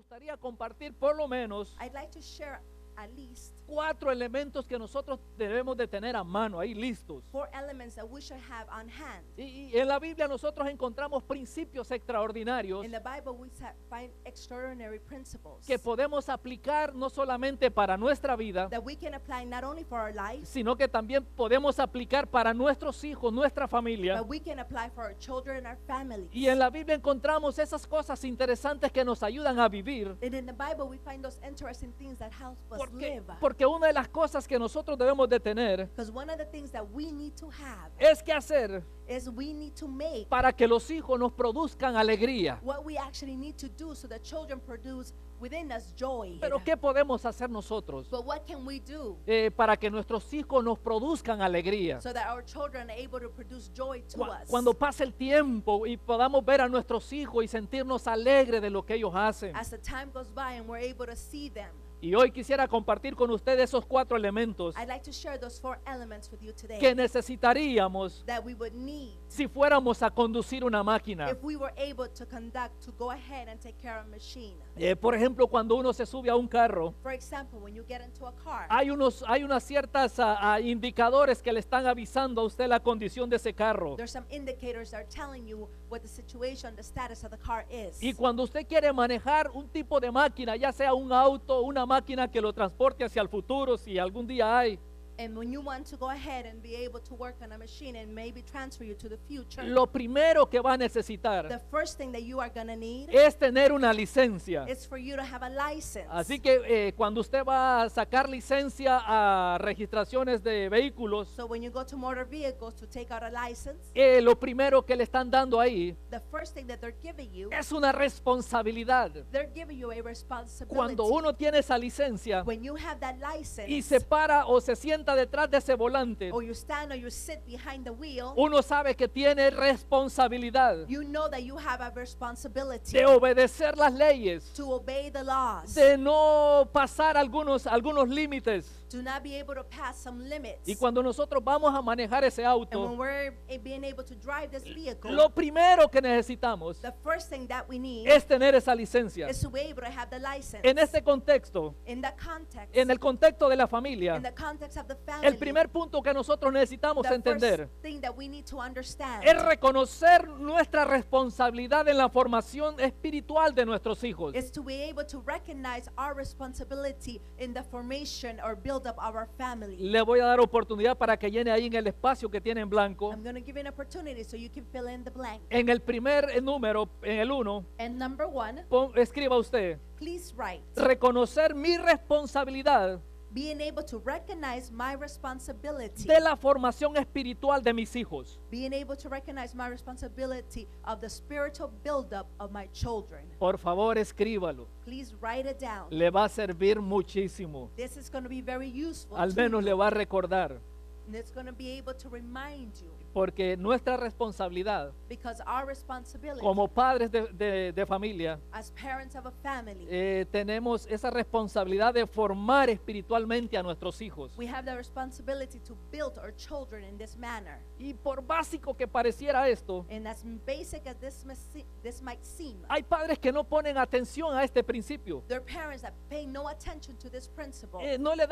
gustaría compartir por lo menos I'd like to share at least 4 elementos que nosotros debemos de tener a mano, ahí listos. 4 elements that we should have on hand. Y en la Biblia nosotros encontramos principios extraordinarios In the Bible, we find extraordinary principles que podemos aplicar no solamente para nuestra vida, that we can apply not only for our lives, sino que también podemos aplicar para nuestros hijos, nuestra familia. but we can apply for our children and our families. Y en la Biblia encontramos esas cosas interesantes que nos ayudan a vivir. And in the Bible, we find those interesting things that help us live. Porque una de las cosas que nosotros debemos de tener Because one of the things that we need to have es que hacer is we need to make para que los hijos nos produzcan alegría. what we actually need to do so that children produce within us joy. Pero ¿qué podemos hacer nosotros But what can we do para que nuestros hijos nos produzcan alegría? so that our children are able to produce joy to us? Cuando pase el tiempo y podamos ver a nuestros hijos y sentirnos alegres de lo que ellos hacen. As the time goes by and we're able to see them. Y hoy quisiera compartir con ustedes esos 4 elementos I'd like to share those 4 elements with you today que necesitaríamos that we would need si fuéramos a conducir una máquina. if we were able to conduct, to go ahead and take care of a machine. Por ejemplo, cuando uno se sube a un carro, For example, when you get into a car, hay unas ciertas indicadores que le están avisando a usted la condición de ese carro. there's some indicators that are telling you what the situation, the status of the car is. Y cuando usted quiere manejar un tipo de máquina, ya sea un auto, una máquina que lo transporte hacia el futuro, si algún día hay, And when you want to go ahead and be able to work on a machine and maybe transfer you to the future, lo primero que va a necesitar the first thing that you are going to need es tener una licencia. is for you to have a license. Así que cuando usted va a sacar licencia a registraciones de vehículos, So when you go to motor vehicles to take out a license, lo primero que le están dando ahí the first thing that they're giving you, es una responsabilidad. they're giving you a responsibility. Cuando uno tiene esa licencia When you have that license, y se para o se sienta detrás de ese volante, or you stand or you sit behind the wheel, uno sabe que tiene responsabilidad you know that you have a responsibility de obedecer las leyes, to obey the laws, de no pasar algunos límites. to not be able to pass some limits. Y cuando nosotros vamos a manejar ese And when auto, we're being able to drive this vehicle, lo primero que necesitamos the first thing that we need es tener esa licencia. is to be able to have the license. En este contexto, In that context, en el contexto de la in familia, the context of the family, el primer punto que nosotros necesitamos the entender first thing that we need to understand es reconocer nuestra responsabilidad en la formación espiritual de nuestros hijos. is to be able to recognize our responsibility in the formation or build up our family. Le voy a dar oportunidad para que llene ahí en el espacio que tiene en blanco. I'm going to give you an opportunity so you can fill in the blank. En el primer número, en el 1, And number 1, escriba usted, please write, reconocer mi responsabilidad being able to recognize my responsibility. de la formación espiritual de mis hijos. Being able to recognize my responsibility of the spiritual buildup of my children. Por favor, escríbalo. Please write it down. Le va a servir muchísimo. This is going to be very useful Al to menos you. le va a recordar. And it's going to be able to remind you, Porque nuestra responsabilidad because our responsibility como padres de familia, as parents of a family, tenemos esa responsabilidad de formar espiritualmente a nuestros hijos. we have the responsibility to build our children in this manner. Y por básico que pareciera esto, And as basic as this might seem, hay padres que no ponen atención a este principio. there are parents that pay no attention to this principle. No le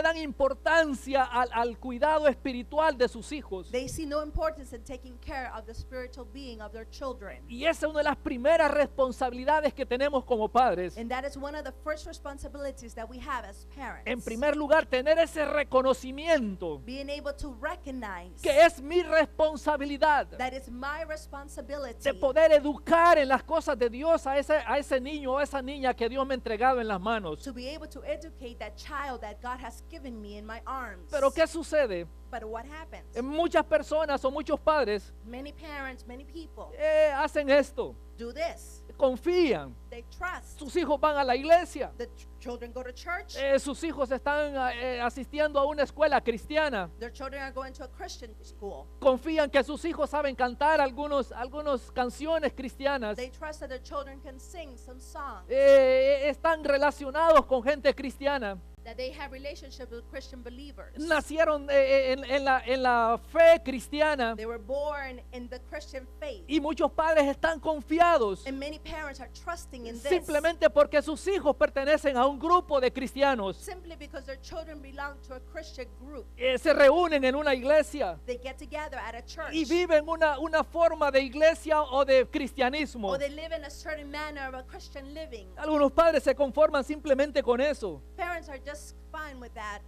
dan importancia al cuidado espiritual de sus hijos. They see no importance in taking care of the spiritual being of their children. Y esa es una de las primeras responsabilidades que tenemos como padres. And that is one of the first responsibilities that we have as parents. En primer lugar, tener ese reconocimiento Being able to recognize que es mi responsabilidad that it's my responsibility de poder educar en las cosas de Dios a ese niño o a esa niña que Dios me ha entregado en las manos. to be able to educate that child that God has given me in my arms. Pero ¿qué sucede? But what happens? Muchas personas o muchos padres Many parents, many people hacen esto, do this. confían. They trust. Sus hijos van a la iglesia. The children go to church. Sus hijos están asistiendo a una escuela cristiana. Their children are going to a Christian school. Confían que sus hijos saben cantar algunas canciones cristianas. They trust that their children can sing some songs. Están relacionados con gente cristiana. that they have relationship with Christian believers. nacieron en la fe cristiana, They were born in the Christian faith. y muchos padres están confiados And many parents are trusting in this simplemente porque sus hijos pertenecen a un grupo de cristianos. simply because their children belong to a Christian group. Se reúnen en una iglesia They get together at a church. y viven una forma de iglesia o de cristianismo. Or they live in a certain manner of a Christian living. Algunos padres se conforman simplemente con eso Parents are just fine with that.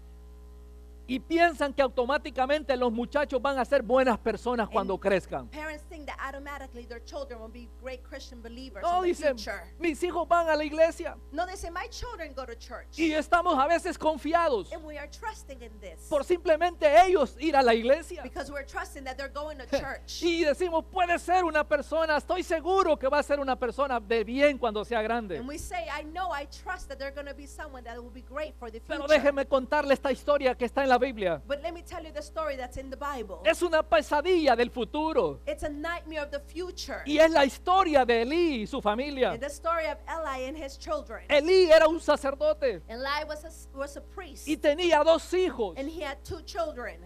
y piensan que automáticamente los muchachos van a ser buenas personas cuando crezcan. Parents think that automatically their children will be great Christian believers No, in the dicen, future. mis hijos van a la iglesia, No, they say, my children go to church. y estamos a veces confiados And we are trusting in this. por simplemente ellos ir a la iglesia. Because we're trusting that they're going to church. Y decimos, puede ser una persona, estoy seguro que va a ser una persona de bien cuando sea grande. And we say, I trust that they're going to be someone that will be great for the Pero future. déjeme contarle esta historia que está en la Biblia. But let me tell you the story that's in the Bible. Es una pesadilla del futuro. It's a nightmare of the future. Y es la historia de Elí y su familia. And the story of Eli and his children. Elí era un sacerdote Eli was a priest. y tenía 2 hijos. And he had 2 children.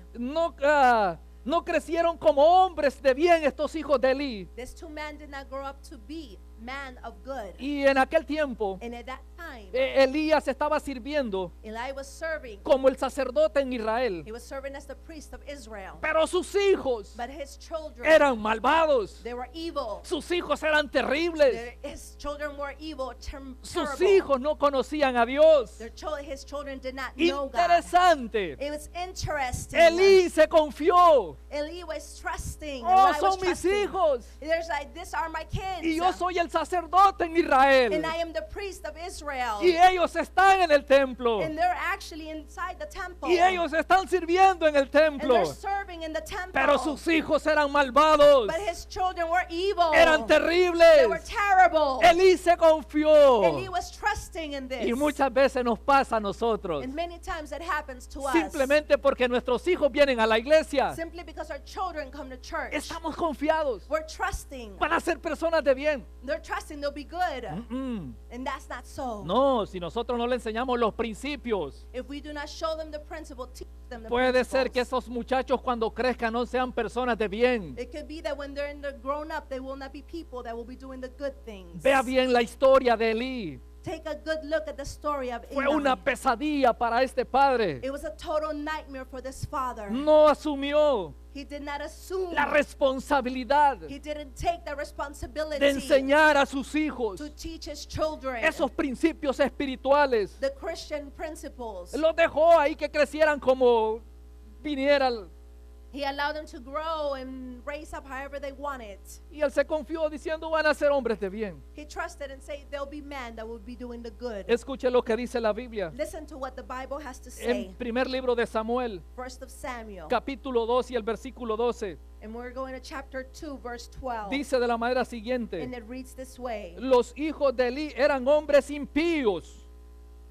No crecieron como hombres de bien estos hijos de Elí. These 2 men did not grow up to be man of good. Y en aquel tiempo, And at that time, Elías estaba sirviendo Eli was serving. como el sacerdote en Israel. He was serving as the priest of Israel. Pero sus hijos But his children, eran malvados. they were evil. Sus hijos eran terribles. His children were evil, Sus terrible. hijos no conocían a Dios. His children did not know God. Interesante. It was interesting. Elí se confió. Eli was trusting. Oh, Eli was son mis trusting. hijos. There's like, these are my kids. Y yo soy el sacerdote en Israel. And I am the priest of Israel. Y ellos están en el templo. And they're actually inside the temple. Y ellos están sirviendo en el And templo. they're serving in the temple. Pero sus hijos eran malvados. But his children were evil. Eran They terribles. were terrible. Elí se confió. Eli was trusting in this. Y muchas veces nos pasa a nosotros. And many times it happens to us. Simplemente porque nuestros hijos vienen a la iglesia. Simply because our children come to church. Estamos confiados. We're trusting. Van a ser personas de bien. They're trusting they'll be good. And that's not so. No, si nosotros no le enseñamos los principios, If we do not show them the principle, teach them the puede ser que principles. esos muchachos cuando crezcan no sean personas de bien. It could be that when they're grown up, they will not be people that will be doing the good things. Vea bien la historia de Elí. Take a good look at the story of Fue Eli. una pesadilla para este padre. It was a total nightmare for this father. No asumió He did not assume. la responsabilidad He didn't take the responsibility de enseñar a sus hijos to teach his children esos principios espirituales. the Christian principles. Los dejó ahí que crecieran como viniera. He allowed them to grow and raise up however they wanted. Y él se confió diciendo, van a ser hombres de bien. He trusted and said they'll be men that will be doing the good. Escuche lo que dice la Biblia. Listen to what the Bible has to say. En primer libro de Samuel, First of Samuel. capítulo 2 y el versículo 12, And we're going to chapter 2, verse 12. dice de la manera And siguiente: it reads this way. los hijos de Elí eran hombres impíos.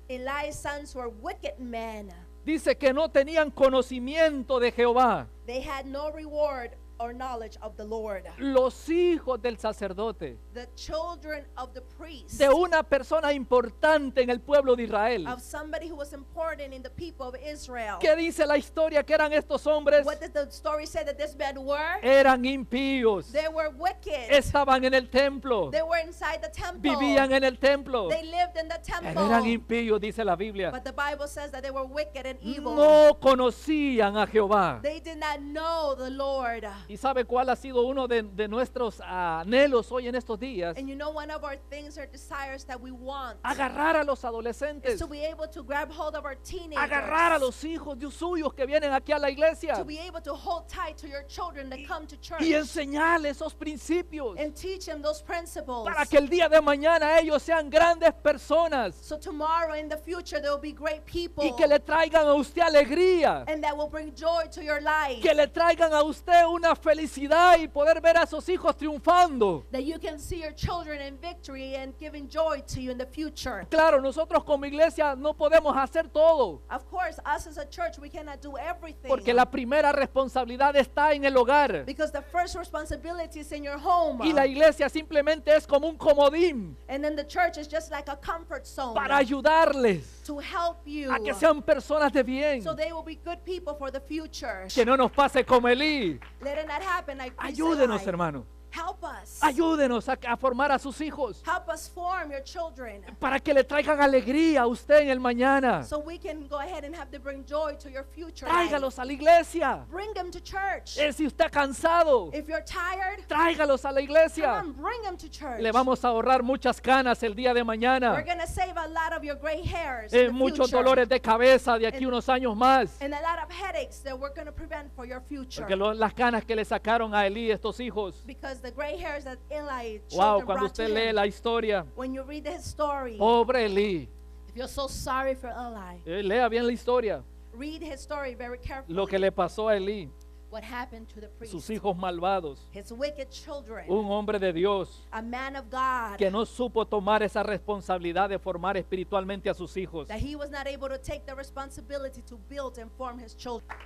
Eli's sons were wicked men. Dice que no tenían conocimiento de Jehová. They had no reward or knowledge of the Lord. Los hijos del sacerdote, The children of the priest. de una persona importante en el pueblo de Israel. Of somebody who was important in the people of Israel. ¿Qué dice la historia que eran estos hombres? What does the story say that these men were? Eran impíos. They were wicked. Estaban en el templo. They were inside the temple. Vivían en el templo. They lived in the temple. Pero eran impíos, dice la Biblia. But the Bible says that they were wicked and evil. No conocían a Jehová. They did not know the Lord. ¿Y sabe cuál ha sido uno de nuestros anhelos hoy en estos días? And you know, one of our things or desires that we want Agarrar a los is adolescentes. to be able to grab hold of our teenagers. Agarrar a los hijos de suyos que vienen aquí a la iglesia. To be able to hold tight to your children that come to church. Y enseñarles esos principios. And teach them those principles. Para que el día de mañana ellos sean grandes personas. So tomorrow in the future there will be great people. Y que le traigan a usted alegría. And that will bring joy to your life. Que le traigan a usted una felicidad y poder ver a esos hijos triunfando. that you can see your children in victory and giving joy to you in the future. Claro, nosotros como iglesia no podemos hacer todo, Of course, us as a church, we cannot do everything. porque la primera responsabilidad está en el hogar. Because the first responsibility is in your home. Y la iglesia simplemente es como un comodín And then the church is just like a comfort zone para ayudarles to help you a que sean personas de bien. so they will be good people for the future. Que no nos pase como Elí. Let it not happen like Priest Ayúdenos, Eli. hermano. Help us. Ayúdenos a formar a sus hijos Help us form your children para que le traigan alegría a usted en el mañana. so we can go ahead and have to bring joy to your future life. Tráigalos a la iglesia. Bring them to church. Si usted está cansado, If you're tired, tráigalos a la come iglesia. on, bring them to church. Le vamos a ahorrar muchas canas el día de We're mañana. going to save a lot of your gray hairs in the Muchos future. dolores de cabeza de aquí And- unos años más. And a lot of headaches that we're going to prevent for your future. Porque las canas que le sacaron a Elí estos hijos. Because the gray hairs that Eli Wow, children cuando brought to usted lee him, la historia. when you read his story, Pobre Elí. if you're so sorry for Eli, Lea bien la historia. read his story very carefully. Lo que le pasó a Elí. What happened to the priest, Sus hijos malvados. his wicked children, Un hombre de Dios a man of God, que no supo tomar esa responsabilidad de formar espiritualmente a sus hijos. that he was not able to take the responsibility to build and form his children.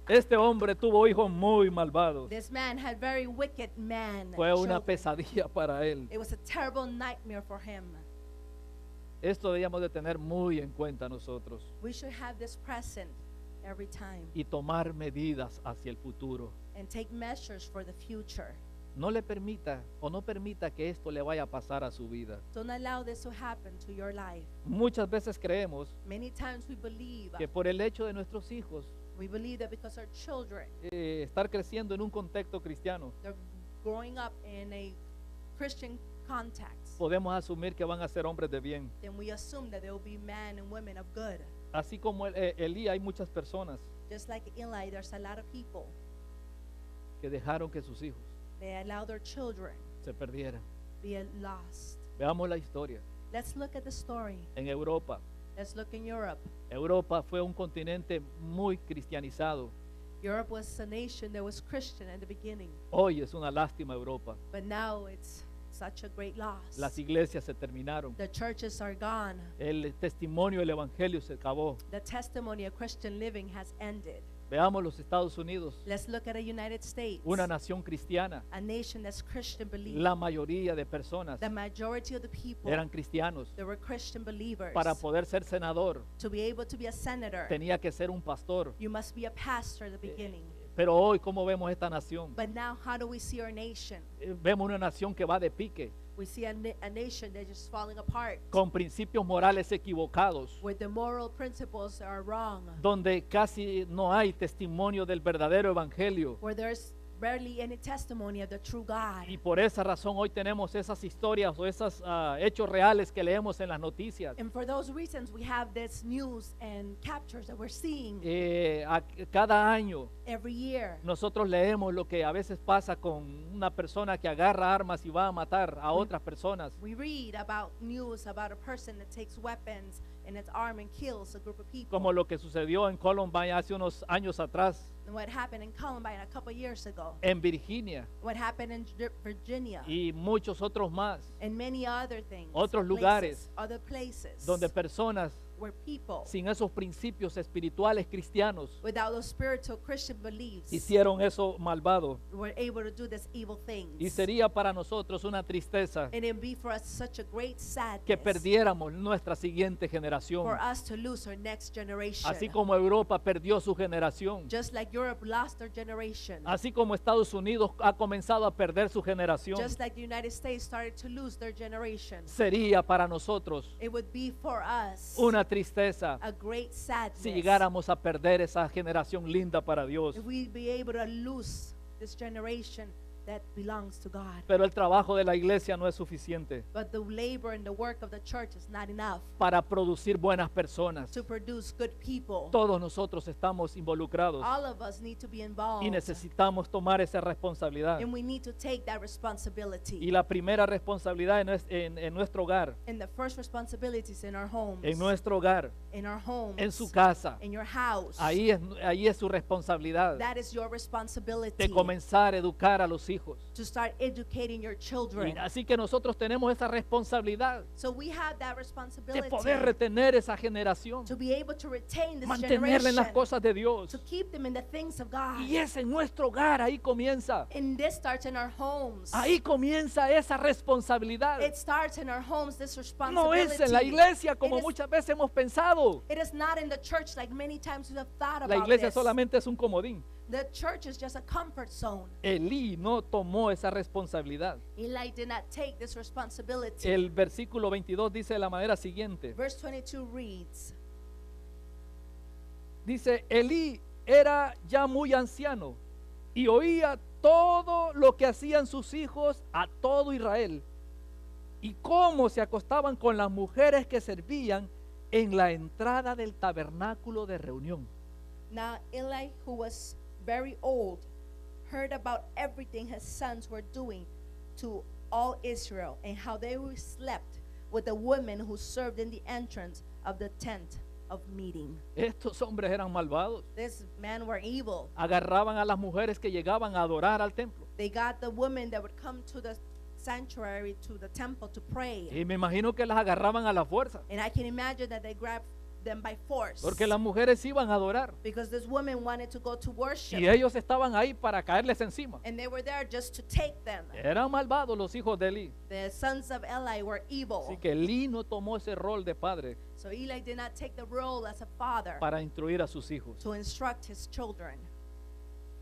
Este hombre tuvo hijos muy malvados. This man had very wicked man Fue una children. pesadilla para él. It was a terrible nightmare for him. Esto debíamos de tener muy en cuenta nosotros We should have this present every time y tomar medidas hacia el futuro. and take measures for the future. No le permita o no permita que esto le vaya a pasar a su vida. Don't allow this to happen to your life. Muchas veces creemos Many times we believe por el hecho de nuestros hijos that because our children, estar creciendo en un contexto cristiano, they're growing up in a Christian context, podemos asumir que van a ser hombres de bien. then we assume that they will be men and women of good. Así como Elí, hay muchas personas Just like Eli, there's a lot of people, que dejaron que sus hijos they allow their children se perdieran. be lost. Veamos la historia. Let's look at the story. En Europa, Let's look in Europe. Europa fue un continente muy cristianizado. Europe was a nation that was Christian at the beginning, Hoy es una lástima Europa. but now it's such a great loss. Las iglesias se terminaron. The churches are gone. El testimonio del evangelio se acabó. The testimony of Christian living has ended. Veamos los Estados Unidos, Let's look at the United States, una nación cristiana. a nation that's Christian believing. La mayoría de personas The majority of the people, eran cristianos. they were Christian believers. Para poder ser senador To be able to be a senator, tenía que ser un pastor. you must be a pastor at the beginning. Pero hoy, ¿cómo vemos esta nación? But now, how do we see our nation? Vemos una nación que va de pique, We see a nation that's just falling apart, con principios morales equivocados, where the moral principles are wrong, donde casi no hay testimonio del verdadero evangelio. where there's barely any testimony of the true God. Y por esa razón hoy tenemos esas historias o esos hechos reales que leemos en las noticias. And for those reasons, we have this news and captures that we're seeing Cada año every year. nosotros leemos lo que a veces pasa con una persona que agarra armas y va a matar a otras personas. We read about news about a person that takes weapons and it's armed and kills a group of people. Como lo que sucedió en Columbine hace unos años atrás, And what happened in Columbine a couple years ago. en Virginia What happened in Virginia. y muchos otros más, And many other things. Otros places, lugares Other places. donde personas where people sin esos principios espirituales cristianos without those spiritual Christian beliefs hicieron eso malvado. were able to do this evil things. Y sería para nosotros una tristeza And it'd be for us such a great sadness que perdiéramos nuestra siguiente generación, for us to lose our next generation. así como Europa perdió su generación, Just like Europe lost their generation. así como Estados Unidos ha comenzado a perder su generación. Just like the United States started to lose their generation. Sería para nosotros It would be for us una tristeza a great sadness si llegáramos a perder esa generación linda para Dios. if we'd be able to lose this generation that belongs to God. Pero el trabajo de la iglesia no es suficiente But the labor and the work of the church is not enough para producir buenas personas. to produce good people. Todos nosotros estamos involucrados All of us need to be involved. y necesitamos tomar esa responsabilidad. And we need to take that responsibility. Y la primera responsabilidad en nuestro hogar, And the first responsibility is in our homes. en nuestro hogar, In our homes. en su casa. In your house. Ahí es su responsabilidad That is your responsibility. de comenzar a educar a los hijos. To start educating your children. Y así que nosotros tenemos esa responsabilidad So we have that de responsibility poder retener esa generación, to be able to retain this mantenerla en las generation, cosas de Dios. to keep them in the things of God. Y es en nuestro hogar, ahí comienza. And this starts in our homes. Ahí comienza esa responsabilidad. It starts in our homes, this No responsibility. es en la iglesia como It is- muchas veces hemos pensado. It is not in the church like many times we have thought La about iglesia this. solamente es un comodín. The church is just a comfort zone. Elí no tomó esa responsabilidad. Eli did not take this responsibility. El versículo 22 dice de la manera siguiente. Verse 22 reads, Dice, Elí era ya muy anciano y oía todo lo que hacían sus hijos a todo Israel y cómo se acostaban con las mujeres que servían en la entrada del tabernáculo de reunión. Now Eli, who was very old, heard about everything his sons were doing to all Israel and how they slept with the women who served in the entrance of the tent of meeting. Estos hombres eran malvados. These men were evil. Agarraban a las mujeres que llegaban a adorar al templo. They got the women that would come to the sanctuary, to the temple to pray. Y me imagino que las agarraban a la fuerza, And I can imagine that they grabbed them by force. porque las mujeres iban a adorar Because this woman wanted to go to worship. y ellos estaban ahí para caerles encima. And they were there just to take them. Eran malvados los hijos de Elí. The sons of Eli were evil. Así que Elí no tomó ese rol de padre So Eli did not take the role as a father para instruir a sus hijos. to instruct his children.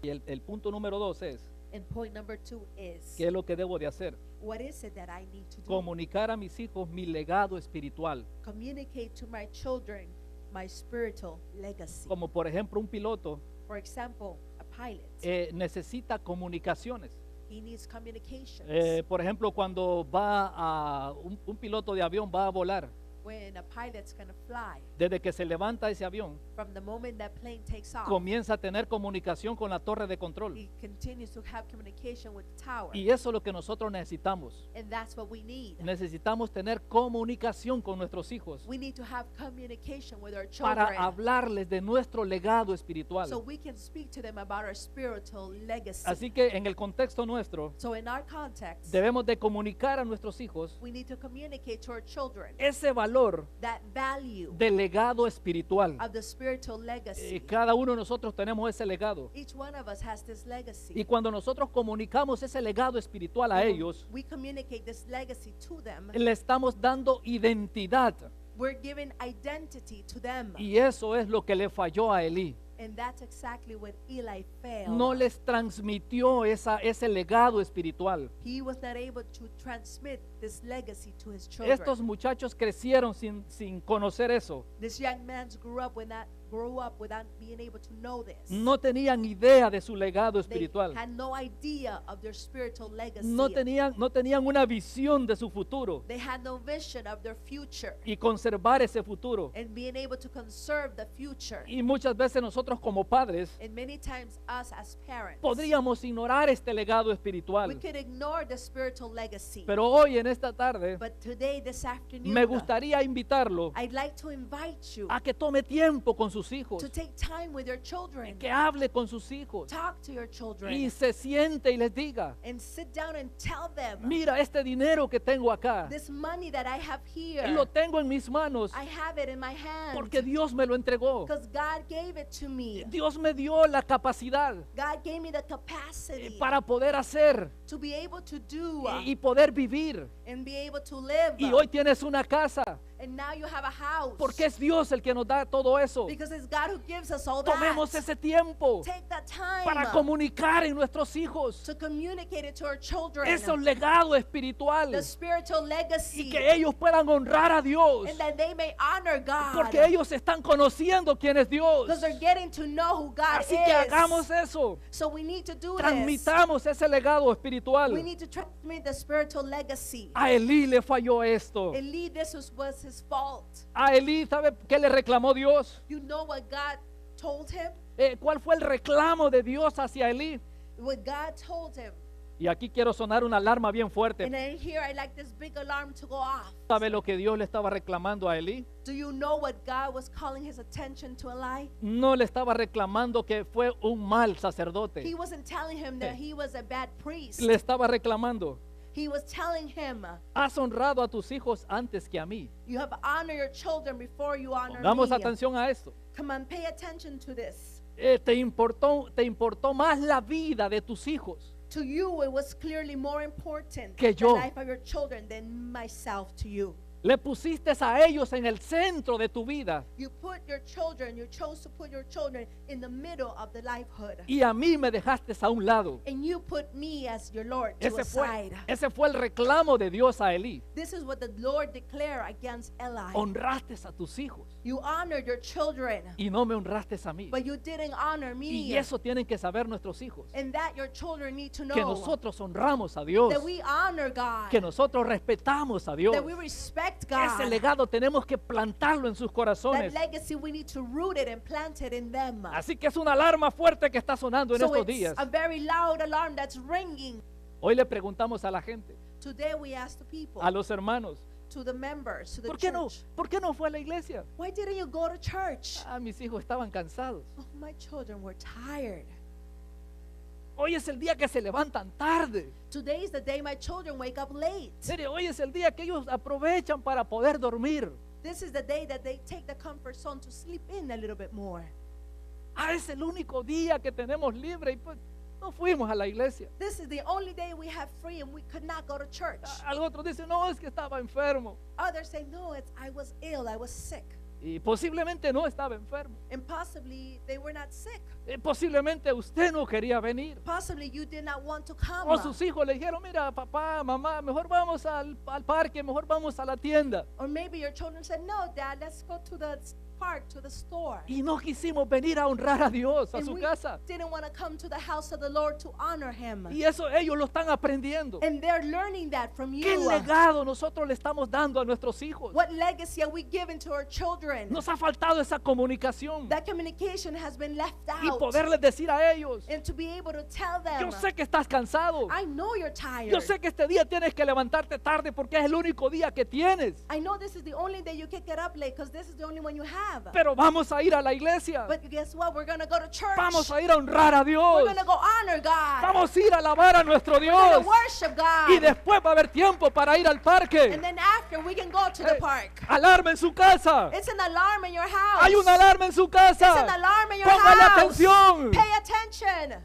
Y el punto número 2 es, And point number 2 is, ¿qué es lo que debo de hacer? what is it that I need to do? Comunicar a mis hijos mi legado espiritual. Communicate to my children my spiritual legacy. Como por ejemplo un piloto For example, a pilot, necesita comunicaciones. he needs communications. Por ejemplo, cuando va a un piloto de avión va a volar, When a pilot's going to fly, desde que se levanta ese avión, from the moment that plane takes off, comienza a tener comunicación con la torre de control. he continues to have communication with the tower. Y eso es lo que nosotros necesitamos. And that's what we need. Necesitamos tener comunicación con nuestros hijos We need to have communication with our para children hablarles de nuestro legado espiritual. so we can speak to them about our spiritual legacy. Así que en el contexto nuestro, So in our context, debemos de comunicar a nuestros hijos we need to communicate to our children ese valor that value del legado espiritual. of the spiritual legacy. Cada uno de nosotros tenemos ese legado. Each one of us has this legacy. Y cuando nosotros comunicamos ese legado espiritual a When ellos, we communicate this legacy to them, le estamos dando identidad. we're giving identity to them. Y eso es lo que le falló a Elí. And that's exactly what Eli failed. No les transmitió ese legado espiritual. He was not able to transmit this legacy to his children. Estos muchachos crecieron sin conocer eso. This young man grew up without being able to know this. No tenían idea de su legado They espiritual. had no idea of their spiritual legacy. No tenían una visión de su futuro They had no vision of their future y conservar ese futuro. and being able to conserve the future. Y muchas veces nosotros como padres And many times us as parents, podríamos ignorar este legado we espiritual. could ignore the spiritual legacy. Pero hoy en esta tarde But today, this afternoon, me gustaría invitarlo I'd like to invite you a que tome tiempo con sus hijos, to take time with your children. que hable con sus hijos Talk to your children y se siente y les diga, and sit down and tell them, mira este dinero que tengo acá, this money that I have here, lo tengo en mis manos I have it in my hand porque Dios me lo entregó. because God gave it to me. Dios me dio la capacidad God gave me the capacity para poder hacer to be able to do y poder vivir. and be able to live. Y hoy tienes una casa And now you have a house. Porque es Dios el que nos da todo eso. Because it's God who gives us all that. Tomemos ese tiempo Take that time para comunicar en nuestros hijos to communicate it to our children. esos legados espirituales The spiritual legacy. y que ellos puedan honrar a Dios. And that they may honor God. Porque ellos están conociendo quién es Dios. Because they're getting to know who God Así is. que hagamos eso. So we need to do this. Transmitamos ese legado espiritual. We need to transmit the spiritual legacy. A Elí le falló esto. Eli, this was his fault. A Elí, ¿sabe qué le reclamó Dios? You know what God told him? ¿Cuál fue el reclamo de Dios hacia Elí? What God told him. Y aquí quiero sonar una alarma bien And fuerte. then here I like this big alarm to go off. ¿Sabe lo que Dios le estaba reclamando a Elí? Do you know what God was calling his attention to Eli? No le estaba reclamando que fue un mal sacerdote. He wasn't telling him that he was a bad priest. Le estaba reclamando: He was telling him, has honrado a tus hijos antes que a mí. you have honored your children before you honor Pongamos me. atención a esto. Come on, pay attention to this. Te importó más la vida de tus hijos To you, it was clearly more important Que the yo. life of your children than myself to you. Le pusiste a ellos en el centro de tu vida You put your children, you chose to put your children in the middle of the lifehood. y a mí me dejaste a un lado. And you put me as your Lord to a side. Ese fue el reclamo de Dios a Elí. This is what the Lord declared against Eli. Honraste a tus hijos You honored your children, y no me honraste a mí. but you didn't honor me. Y eso tienen que saber nuestros hijos, And that your children need to know que nosotros honramos a Dios, that we honor God, que nosotros respetamos a Dios. that we respect God. Ese legado tenemos que plantarlo en sus That corazones. legacy we need to root it and plant it in them. Así que es una alarma fuerte que está sonando en So estos it's días. a very loud alarm that's ringing. Hoy le preguntamos a la gente, Today we ask the people, a los hermanos, to the members, to the ¿por qué no? church, ¿Por qué no fue a la iglesia? why didn't you go to church? Ah, mis hijos estaban cansados. Oh, my children were tired. Hoy es el día que se levantan tarde. Today is the day my children wake up late. Mire, hoy es el día que ellos aprovechan para poder dormir. This is the day that they take the comfort zone to sleep in a little bit more. Ah, es el único día que tenemos libre y pues no fuimos a la iglesia. This is the only day we have free and we could not go to church. Algo otro dice, no, es que estaba enfermo. Others say, no, I was ill, I was sick. Y posiblemente no estaba enfermo. And possibly they were not sick. Posiblemente usted no quería venir. Possibly you did not want to come. O sus hijos le dijeron, mira, papá, mamá, mejor vamos al parque, mejor vamos a la tienda. Or maybe your children said, no, Dad, let's go to the park, to the store. Y no quisimos venir a honrar a Dios, a And su we casa. didn't want to come to the house of the Lord to honor Him. Y eso ellos lo están aprendiendo. And they're learning that from ¿Qué you. legado nosotros le estamos dando a nuestros hijos? What legacy are we giving to our children? Nos ha faltado esa comunicación That communication has been left y out. poderles decir a ellos, And to be able to tell them, yo sé que estás cansado. I know you're tired. Yo sé que este día tienes que levantarte tarde porque es el único día que tienes. I know this is the only day you can get up late because this is the only one you have. Pero vamos a ir a la iglesia. But guess what? We're going to go to church. Vamos a ir a honrar a We're Dios. going to go honor God. Vamos a ir a alabar a nuestro We're going Dios. to worship God. Y después va a haber tiempo para ir al parque. And then after, we can go to the Eh, park. Alarma en su casa. It's an alarm in your house. Hay una alarma en su It's an casa. alarm in your Póngale house. atención. Pay attention.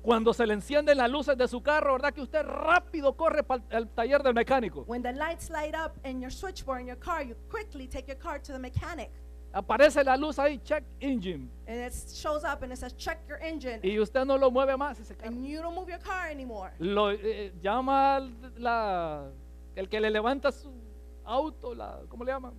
Cuando se le encienden las luces de su carro, ¿verdad que usted rápido corre para el taller del mecánico? When the lights light up in your switchboard in your car, you quickly take your car to the mechanic. Aparece la luz ahí, check engine. And it shows up and it says, check your engine. Y usted no lo mueve más ese carro. And you don't move your car anymore. Lo llama el que le levanta su auto, ¿cómo le llaman?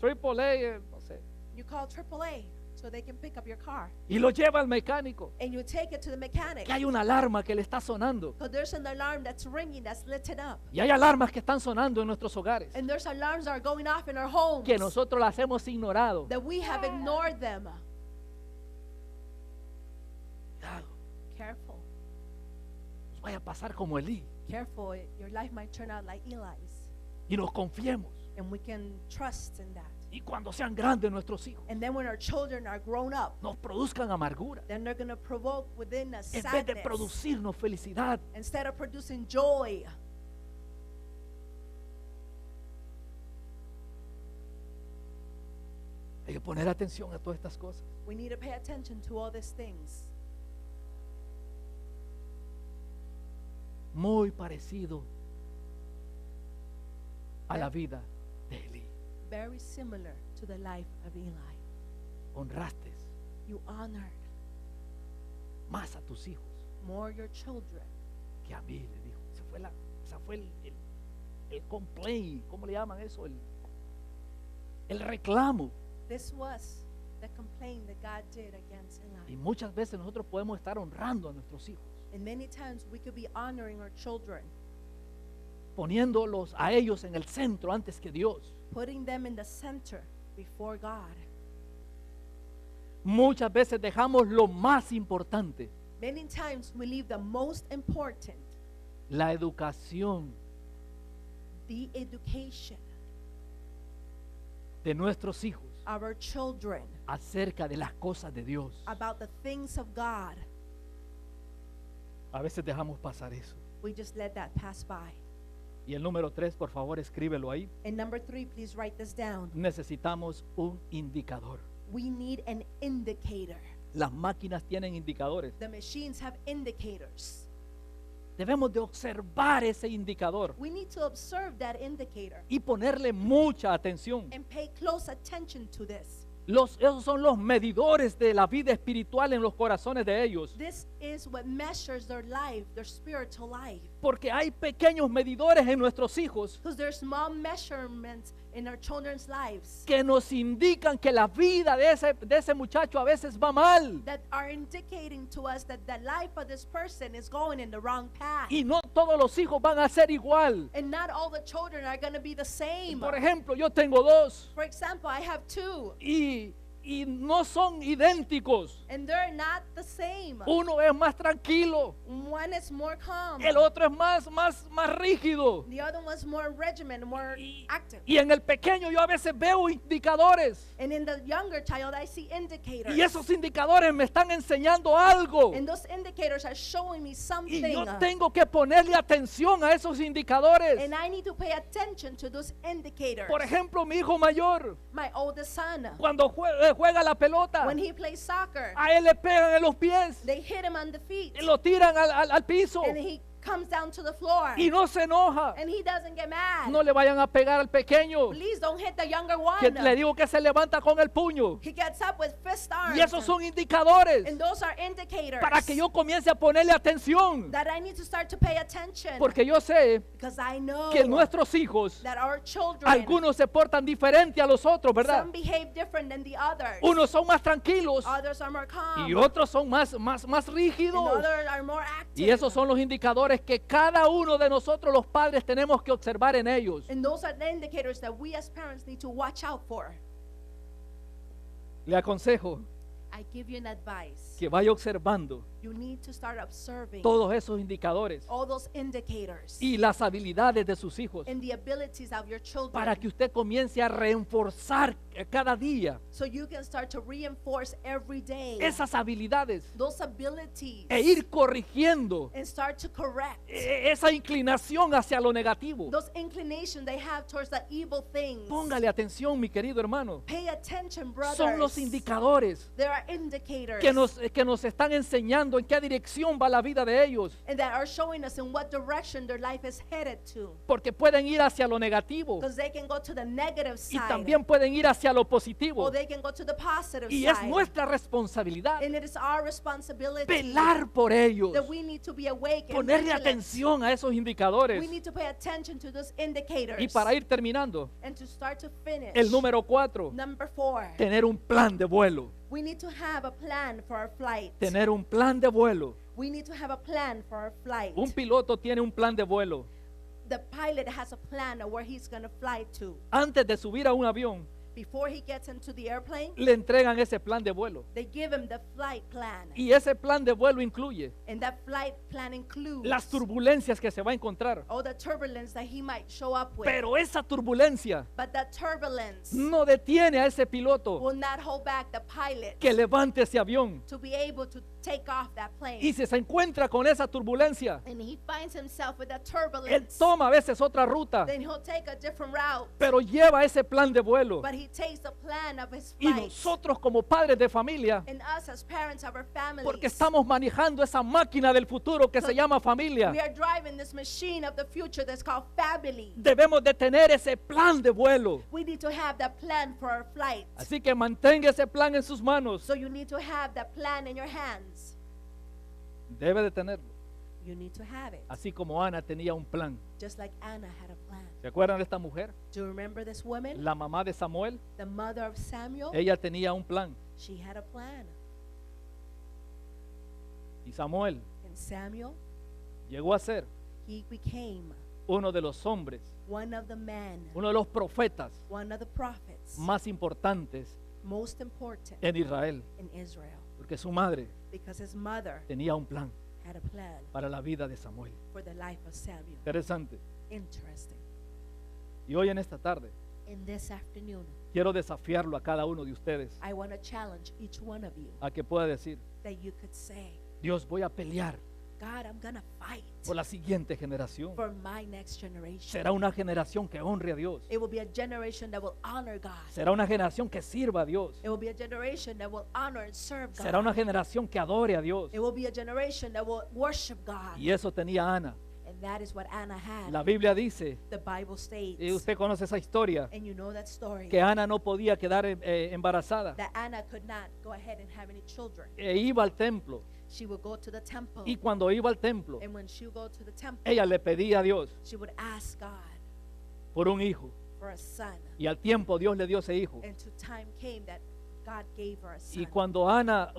Triple A, no sé. You call AAA so they can pick up your car. Y lo lleva al mecánico. And you take it to the mechanic. Que hay una alarma que le está sonando. Because there's an alarm that's ringing, that's lit up. Y hay alarmas que están sonando en nuestros hogares. And there's alarms that are going off in our homes. Que nosotros las hemos ignorado. That we have ignored them. Cuidado, Careful. nos vaya a pasar como Elí. Careful. Your life might turn out like Eli's. Y nos confiemos. And we can trust in that. Y cuando sean grandes nuestros hijos, And then when our children are grown up, nos produzcan amargura. then they're going to provoke within us En vez de sadness producirnos felicidad. instead of producing joy. Hay que poner atención a todas estas cosas. We need to pay attention to all these things. muy parecido a la vida de Elí. Very similar to the life of Eli. Honraste You honored más a tus hijos more your children. que a mí, le dijo. Esa fue el complaint, ¿cómo le llaman eso? El reclamo. This was the complaint that God did against Y Eli. muchas veces nosotros podemos estar honrando a nuestros hijos, And many times we could be honoring our children, poniéndolos a ellos en el centro antes que Dios. putting them in the center before God. Muchas veces dejamos lo más importante, Many times we leave the most important, la educación the education de nuestros hijos of our children acerca de las cosas de Dios. about the things of God. A veces dejamos pasar eso. We just let that pass by. Y el número 3, por favor, escríbelo ahí. And number 3, please write this down. Necesitamos un indicador. We need an indicator. Las máquinas tienen indicadores. The machines have indicators. Debemos de observar ese indicador We need to observe that indicator y ponerle mucha atención. and pay close attention to this. Esos son los medidores de la vida espiritual en los corazones de ellos. This is what measures their life, their spiritual life. Porque hay pequeños medidores en nuestros hijos Because there's small measurements in our children's lives que nos indican que la vida de ese muchacho a veces va mal. that are indicating to us that the life of this person is going in the wrong path. Y no todos los hijos van a ser igual. And not all the children are going to be the same. Por ejemplo, yo tengo 2 For example, I have 2, y no son idénticos. and they're not the same. Uno es más tranquilo, One is more calm. el otro es más rígido. The other one's more regimented, more active. Y en el pequeño yo a veces veo indicadores. And in the younger child, I see indicators. Y esos indicadores me están enseñando algo. And those indicators are showing me Y something. yo tengo que ponerle atención a esos indicadores. And I need to pay attention to those indicators. Por ejemplo, mi hijo mayor, My oldest son, cuando juega la pelota, when he plays soccer, a él le pegan en los pies they hit him on the feet. y lo tiran al piso And he comes down to the floor. y no se enoja. And he doesn't get mad. No le vayan a pegar al pequeño, Please don't hit the younger one. que le digo que se levanta con el puño. He gets up with fist arms. Y esos son indicadores And those are indicators para que yo comience a ponerle atención. that I need to start to pay attention. Porque yo sé Because I know que nuestros hijos, that our children, algunos se portan diferente a los otros, ¿verdad? some behave different than the others. Unos son más tranquilos Others are more calm. y otros son más And rígidos. others are more active. Y esos son los indicadores que cada uno de nosotros los padres tenemos que observar en ellos. And those are the indicators that we as parents need to watch out for. Le aconsejo I give you an advice. que vaya observando You need to start observing todos esos indicadores all those indicators y las habilidades de sus hijos and the abilities of your children, para que usted comience a reforzar cada día so you can start to reinforce every day esas habilidades those abilities e ir corrigiendo and start to correct esa inclinación hacia lo negativo. those inclinations they have towards the evil things. Póngale atención, mi querido hermano. Pay attention, brothers. Son los indicadores There are indicators que nos están enseñando en qué dirección va la vida de ellos, and that are showing us in what direction their life is headed to. porque pueden ir hacia lo negativo Because they can go to the negative y side, también pueden ir hacia lo positivo. or they can go to the positive Y es side. nuestra responsabilidad And it is our responsibility velar por ellos, that we need to be awake and ponerle vigilant. atención a esos indicadores. We need to pay attention to those indicators. Y para ir terminando, And to start to finish, el número 4, number 4, tener un plan de vuelo. we need to have a plan for our flight. Tener un plan de vuelo. We need to have a plan for our flight. Un piloto tiene un plan de vuelo. The pilot has a plan of where he's going to fly to. Antes de subir a un avión, Before he gets into the airplane, le entregan ese plan de vuelo. they give him the flight plan. Y ese plan de vuelo incluye And that flight plan includes las turbulencias que se va a encontrar. all the turbulence that he might show up with. Pero esa turbulencia But that turbulence no detiene a ese piloto will not hold back the pilot que levante ese avión. to be able to take off that plane. y se encuentra con esa turbulencia, And he finds himself with that él turbulence. toma a veces otra ruta, Then he'll take a different route. pero lleva ese plan de vuelo. But he takes the plan of his Y flight. nosotros como padres de familia, And us as parents of our families, porque estamos manejando esa máquina del futuro que se llama familia, we are driving this machine of the future that's called family. debemos de tener ese plan de vuelo. We need to have that plan for our flight. Así que mantenga ese plan en sus manos. So you need to have that plan in your hands. Debe de tenerlo. You need to have it. Así como Ana tenía un plan. Just like Anna had a plan. ¿Se acuerdan de esta mujer? Do you remember this woman? La mamá de Samuel. The mother of Samuel? Ella tenía un plan. She had a plan. Y Samuel And Samuel, llegó a ser he became uno de los hombres, one of the men, uno de los profetas one of the prophets, más importantes most important en Israel. in Israel. Porque su madre Because his mother tenía un plan had a plan para la vida de Samuel. for the life of Samuel. Interesante. Interesting. Y hoy en esta tarde In this afternoon, quiero desafiarlo a cada uno de ustedes I want to challenge each one of you a que pueda decir, that you could say, Dios, voy a pelear God, I'm going to fight por la siguiente generación. for my next generation. Será una generación que honre a Dios. It will be a generation that will honor God. Será una generación que sirva a Dios. It will be a generation that will honor and serve God. Será una generación que adore a Dios. It will be a generation that will worship God. Y eso tenía Ana. And that is what Anna had. La Biblia dice, The Bible states, y usted conoce esa historia, and you know that story, que Ana no podía quedar embarazada. that Anna could not go ahead and have any children. E iba al templo. She would go to the temple. Y cuando iba al templo, And when she would go to the temple, ella le pedía a Dios she would ask God por un hijo. for a son. Y al tiempo Dios le dio ese hijo. And to time came that God gave her a son. Y cuando Ana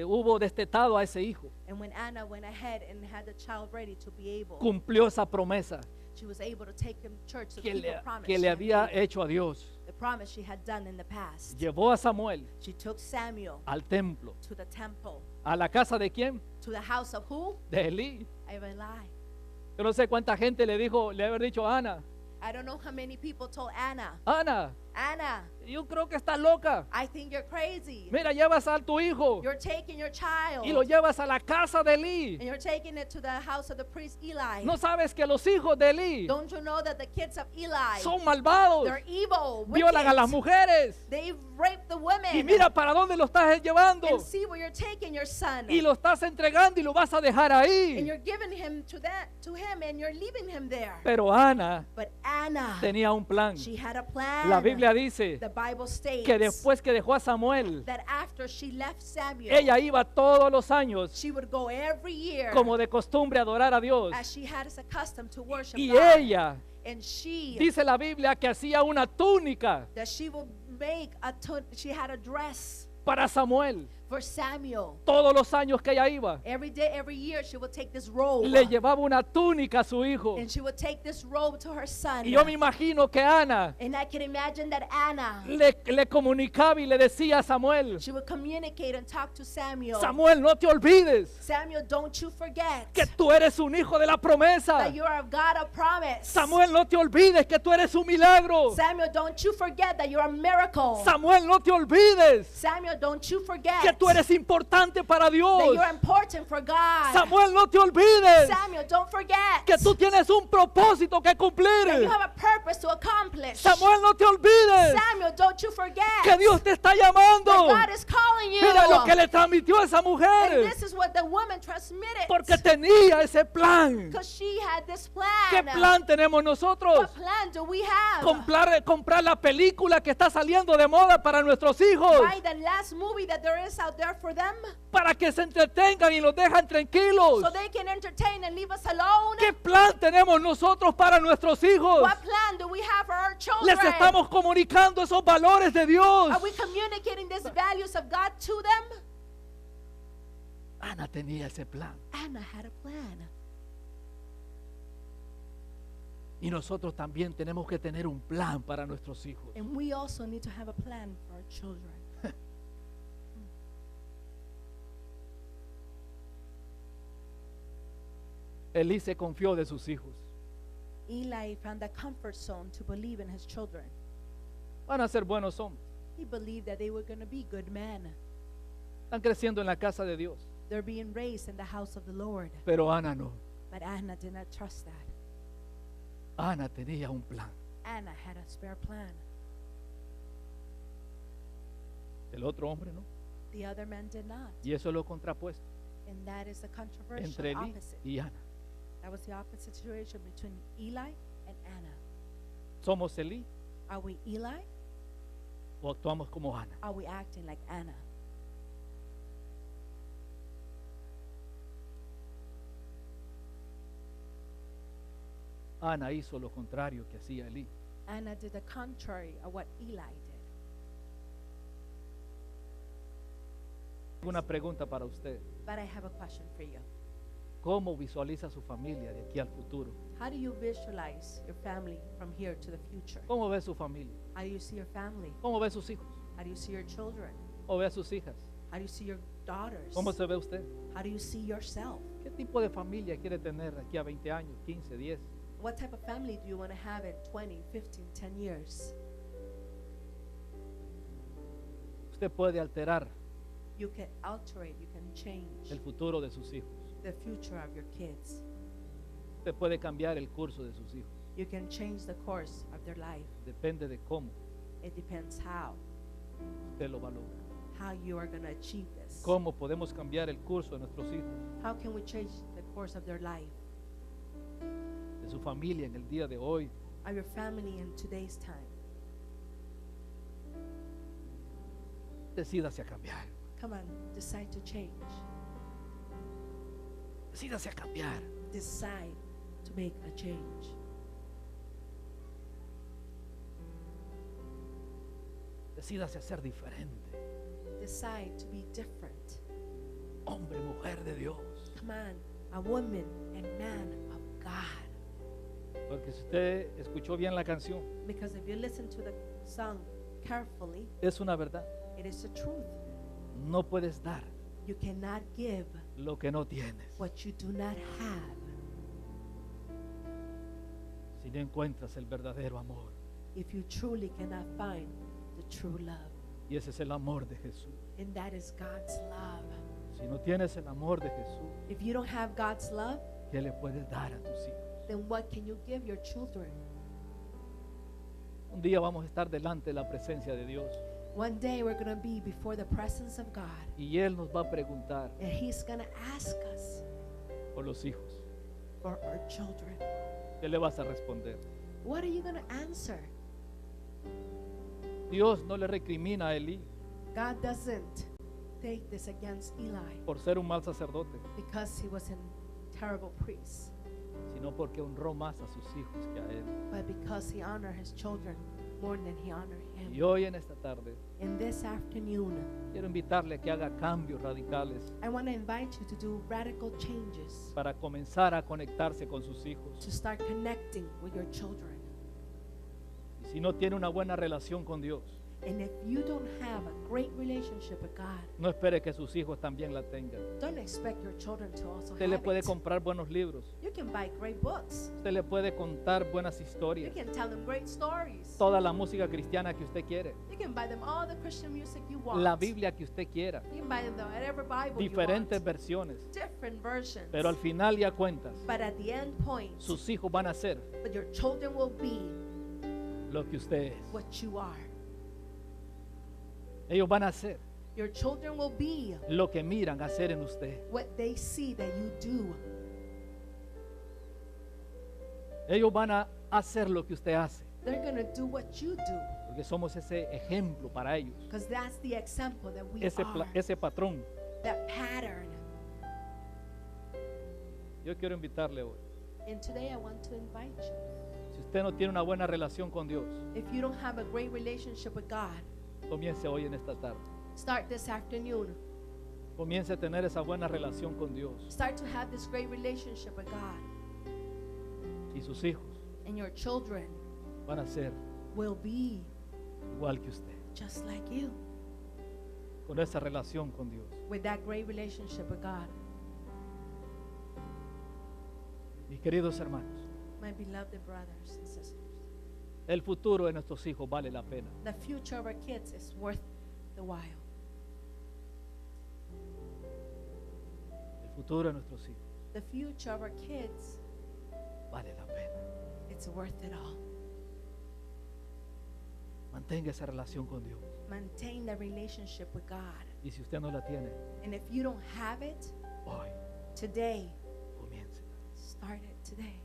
hubo destetado a ese hijo, And when Anna went ahead and had the child ready to be able, cumplió esa promesa she was able to take him to church to que keep le, the promise que she le had había made, hecho a Dios. the promise she had done in the past. Llevó a Samuel She took Samuel al templo. to the temple. ¿A la casa de quién? To the house of who? De Elí. Of Eli. Yo no sé cuánta gente le haber dicho a Ana, I don't know how many people told Anna, Ana, Anna, yo creo que estás loca. I think you're crazy. Mira, llevas a tu hijo You're taking your child y lo llevas a la casa de Elí. and you're taking it to the house of the priest Eli. ¿No sabes que los hijos de Elí Don't you know that the kids of Eli, son malvados? they're evil, Violan a las wicked. mujeres. They rape the women. Y mira para dónde lo estás llevando. And see where you're taking your son. Y lo estás entregando y lo vas a dejar And ahí. you're giving him to him and you're leaving him there. Pero Ana But Anna, tenía un plan. she had a plan. La Biblia dice The Bible states que después que dejó a Samuel, that after she left Samuel, ella iba todos los años she would go every year como de costumbre a adorar a Dios. as she had as accustomed to worship Y God. ella, And she, dice la Biblia, que hacía una túnica that she would make she had a dress para Samuel. for Samuel. Todos los años que ella iba, Every day, every year, she would take this robe. le llevaba una túnica a su hijo. And she would take this robe to her son. Y yo me imagino que Ana And I can imagine that Anna, le comunicaba y le decía a Samuel, she would communicate and talk to Samuel. Samuel, no te olvides Samuel, don't you forget que tú eres un hijo de la promesa. that you are a God of promise. Samuel, no te olvides que tú eres un milagro. Samuel, don't you forget that you're a miracle. Samuel, no te olvides Samuel, don't you forget que tú eres importante para that Dios. you're important for God. Samuel, no te olvides Samuel, don't forget que tú tienes un propósito que that you cumplir. have a purpose to accomplish. Samuel, no te olvides Samuel, don't you forget que Dios te está that llamando. God is calling you. Mira lo que le transmitió a esa And mujer, this is what the woman transmitted. porque tenía ese plan. Because she had this ¿Qué plan. plan tenemos nosotros? What plan do we have? Comprar la película que está saliendo de moda para nuestros hijos, Buy the last movie that there is out there for them para que se entretengan y los dejan tranquilos. so they can entertain and leave us alone. ¿Qué plan tenemos nosotros para nuestros hijos? What plan do we have for our children? Les estamos comunicando esos valores de Dios. Are we communicating these values of God to them? Ana tenía ese plan Anna had a plan. y nosotros también tenemos que tener un plan para nuestros hijos. And we also need to have a plan for our children. Elí se confió de sus hijos. Eli found a comfort zone to believe in his children. Van a ser buenos hombres. He believed that they were going to be good men. Están creciendo en la casa de Dios. They're being raised in the house of the Lord. Pero Ana no. But Anna did not trust that. Ana tenía un plan. Anna had a spare plan. El otro hombre no. The other man did not. Y eso es lo contrapuesto And that is the controversial entre Elí opposite. y Ana. That was the opposite situation between Eli and Anna. ¿Somos Elí Are we Eli? o actuamos como Ana? Are we acting like Anna? Ana hizo lo contrario que hacía Elí. Anna did the contrary of what Eli did. Una pregunta para usted. But I have a question for you. ¿Cómo visualiza su familia de aquí al futuro? How do you visualize your family from here to the future? ¿Cómo ve su familia? How do you see your family? ¿Cómo ve sus hijos? How do you see your children? ¿Cómo ve a sus hijas? How do you see your daughters? ¿Cómo se ve usted? How do you see yourself? ¿Qué tipo de familia quiere tener de aquí a 20 años, 15, 10? What type of family do you want to have in 20, 15, 10 years? Usted puede alterar You can alterate, you can change el futuro de sus hijos. the future of your kids. Usted puede cambiar el curso de sus hijos. You can change the course of their life. Depende de cómo It depends how usted lo va a lograr. you are going to achieve this. ¿Cómo podemos cambiar el curso de nuestros hijos, How can we change the course of their life, de su familia en el día de hoy? of your family in today's time? Decídase a cambiar. Come on, decide to change. Decídase a cambiar. Decide to make a change. Decídase a ser diferente. Decide to be different. Hombre, mujer de Dios. Come on, a woman and man of God. Porque si usted escuchó bien la canción, Because if you listen to the song carefully, es una verdad. it is the truth. No puedes dar You cannot give lo que no tienes what you do not have si no encuentras el verdadero amor. if you truly cannot find the true love. Y ese es el amor de Jesús. And that is God's love. Si no tienes el amor de Jesús, If you don't have God's love, ¿qué le puedes dar a tus hijos? then what can you give your children? Un día vamos a estar delante de la presencia de Dios One day we're going to be before the presence of God, y Él nos va a preguntar and He's going to ask us por los hijos. for our children. ¿Qué le vas a responder? What are you going to answer? Dios no le recrimina a Elí God doesn't take this against Eli por ser un mal sacerdote, because he was a terrible priest, sino porque honró más a sus hijos que a Él. but because he honored his children more than he honored him. Y hoy en esta tarde And this afternoon, quiero invitarle a que haga cambios radicales I want to invite you to do radical changes, para comenzar a conectarse con sus hijos. to start connecting with your children. Y si no tiene una buena relación con Dios, And if you don't have a great relationship with God, no espere que sus hijos también la tengan. don't expect your children to also Usted le have puede it. comprar buenos libros. You can buy great books. Usted le puede contar buenas You historias. can tell them great stories. Toda la música cristiana que usted quiere. You can buy them all the Christian music you want. La Biblia que usted quiera. You can buy them whatever Bible Diferentes you want. versiones. Different versions. Pero al final y a cuentas, But at the end point, sus hijos van a ser but your children will be lo que usted es. what you are. Ellos van a ser Your children will be lo que miran hacer en usted. what they see that you do. Ellos van a hacer lo que usted hace. They're going to do what you do Porque somos ese ejemplo para ellos. because that's the example that we Ese, are. ese patrón. That pattern. Yo quiero invitarle hoy. And today I want to invite you. Si usted no tiene una buena relación con Dios, If you don't have a great relationship with God, comience hoy en esta tarde. start this afternoon. Comience a tener esa buena relación con Dios. Start to have this great relationship with God. Y sus hijos And your children van a ser will be igual que usted. just like you Con esa relación con Dios. with that great relationship with God. Mis queridos hermanos, My beloved brothers and sisters, el futuro de nuestros hijos vale la pena. the future of our kids is worth the while. futuro de nuestros hijos the future of our kids, vale la pena. it's worth it all. Mantenga esa relación con Dios. Maintain the relationship with God. Y si usted no la tiene, And if you don't have it, hoy today, comience. start it today.